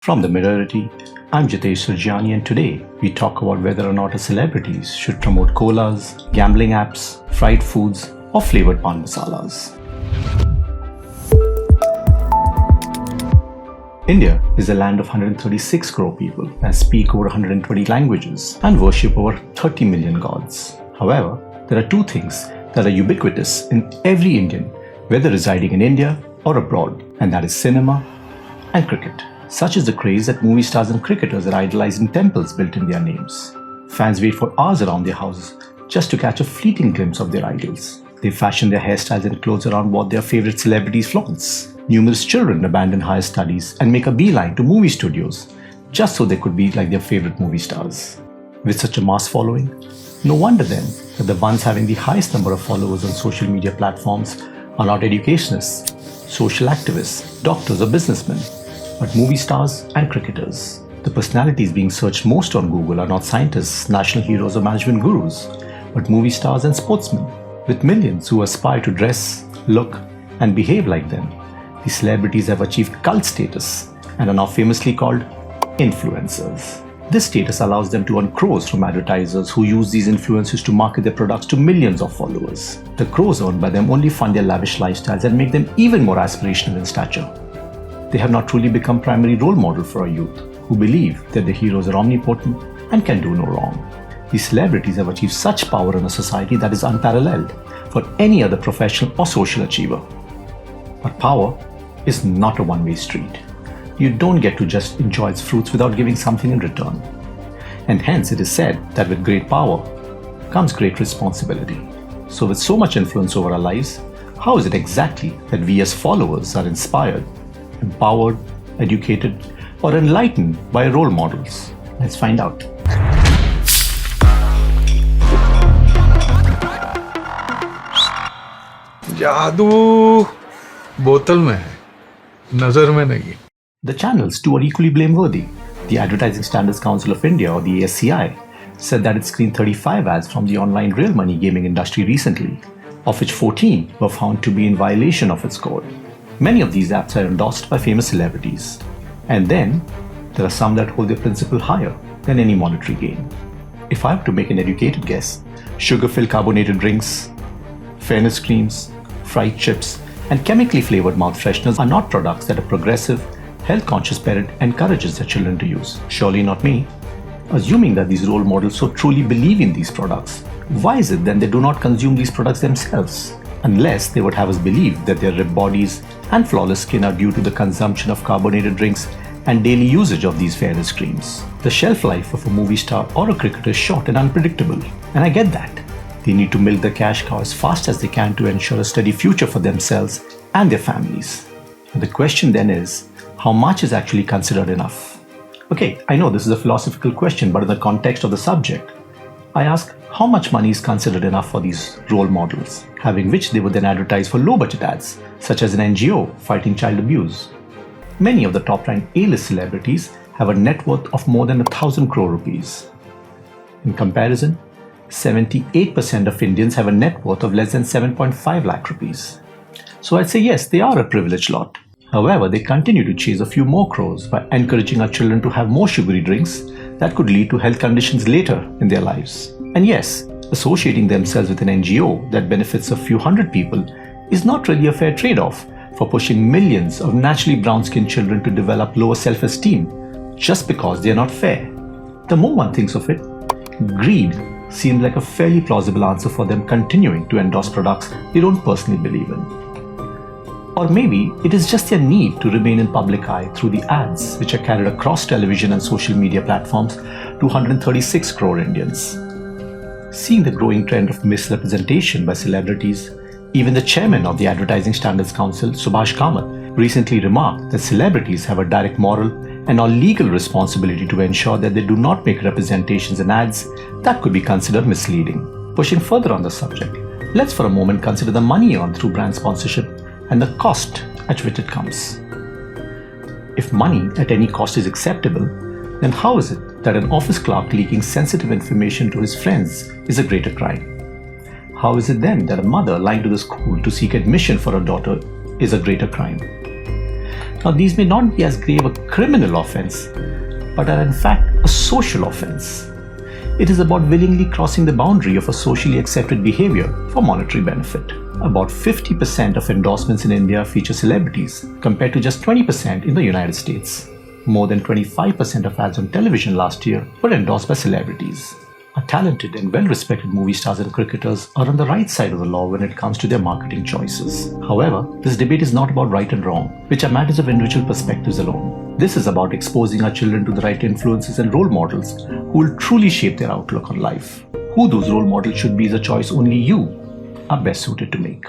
From the Minority, I'm Jitesh Surjani, and today we talk about whether or not a celebrities should promote colas, gambling apps, fried foods, or flavored pan masalas. India is a land of 136 crore people that speak over 120 languages and worship over 30 million gods. However, there are two things that are ubiquitous in every Indian, whether residing in India or abroad, and that is cinema and cricket. Such is the craze that movie stars and cricketers are idolized in temples built in their names. Fans wait for hours around their houses just to catch a fleeting glimpse of their idols. They fashion their hairstyles and clothes around what their favorite celebrities flaunts. Numerous children abandon higher studies and make a beeline to movie studios just so they could be like their favorite movie stars. With such a mass following, no wonder then that the ones having the highest number of followers on social media platforms are not educationists, social activists, doctors, or businessmen, but movie stars and cricketers. The personalities being searched most on Google are not scientists, national heroes, or management gurus, but movie stars and sportsmen, with millions who aspire to dress, look, and behave like them. These celebrities have achieved cult status and are now famously called influencers. This status allows them to earn crores from advertisers who use these influencers to market their products to millions of followers. The crores earned by them only fund their lavish lifestyles and make them even more aspirational in stature. They have not truly become primary role model for our youth, who believe that their heroes are omnipotent and can do no wrong. These celebrities have achieved such power in a society that is unparalleled for any other professional or social achiever. But power is not a one-way street. You don't get to just enjoy its fruits without giving something in return. And hence it is said that with great power comes great responsibility. So with so much influence over our lives, how is it exactly that we as followers are inspired, empowered, educated, or enlightened by role models? Let's find out. जादू बोतल में है, नजर में नहीं. The channels too are equally blameworthy. The Advertising Standards Council of India, or the ASCI, said that it screened 35 ads from the online real money gaming industry recently, of which 14 were found to be in violation of its code. Many of these apps are endorsed by famous celebrities. And then, there are some that hold their principle higher than any monetary gain. If I have to make an educated guess, sugar-filled carbonated drinks, fairness creams, fried chips, and chemically flavored mouth fresheners are not products that a progressive, health-conscious parent encourages their children to use. Surely not me. Assuming that these role models so truly believe in these products, why is it then they do not consume these products themselves? Unless they would have us believe that their ripped bodies and flawless skin are due to the consumption of carbonated drinks and daily usage of these fairness creams. The shelf life of a movie star or a cricketer is short and unpredictable, and I get that. They need to milk the cash cow as fast as they can to ensure a steady future for themselves and their families. And the question then is, how much is actually considered enough? Okay, I know this is a philosophical question, but in the context of the subject, I ask, how much money is considered enough for these role models, having which they would then advertise for low-budget ads, such as an NGO fighting child abuse? Many of the top-ranked A-list celebrities have a net worth of more than 1,000 crore rupees. In comparison, 78% of Indians have a net worth of less than 7.5 lakh rupees. So I'd say yes, they are a privileged lot. However, they continue to chase a few more crores by encouraging our children to have more sugary drinks that could lead to health conditions later in their lives. And yes, associating themselves with an NGO that benefits a few hundred people is not really a fair trade-off for pushing millions of naturally brown-skinned children to develop lower self-esteem just because they are not fair. The more one thinks of it, greed seems like a fairly plausible answer for them continuing to endorse products they don't personally believe in. Or maybe it is just their need to remain in public eye through the ads which are carried across television and social media platforms to 136 crore Indians. Seeing the growing trend of misrepresentation by celebrities, even the chairman of the Advertising Standards Council, Subhash Kamath, recently remarked that celebrities have a direct moral and or legal responsibility to ensure that they do not make representations in ads that could be considered misleading. Pushing further on the subject, let's for a moment consider the money earned through brand sponsorship and the cost at which it comes. If money at any cost is acceptable, then how is it that an office clerk leaking sensitive information to his friends is a greater crime? How is it then that a mother lying to the school to seek admission for her daughter is a greater crime? Now, these may not be as grave a criminal offense, but are in fact a social offense. It is about willingly crossing the boundary of a socially accepted behavior for monetary benefit. About 50% of endorsements in India feature celebrities, compared to just 20% in the United States. More than 25% of ads on television last year were endorsed by celebrities. Our talented and well-respected movie stars and cricketers are on the right side of the law when it comes to their marketing choices. However, this debate is not about right and wrong, which are matters of individual perspectives alone. This is about exposing our children to the right influences and role models who will truly shape their outlook on life. Who those role models should be is a choice only you are best suited to make.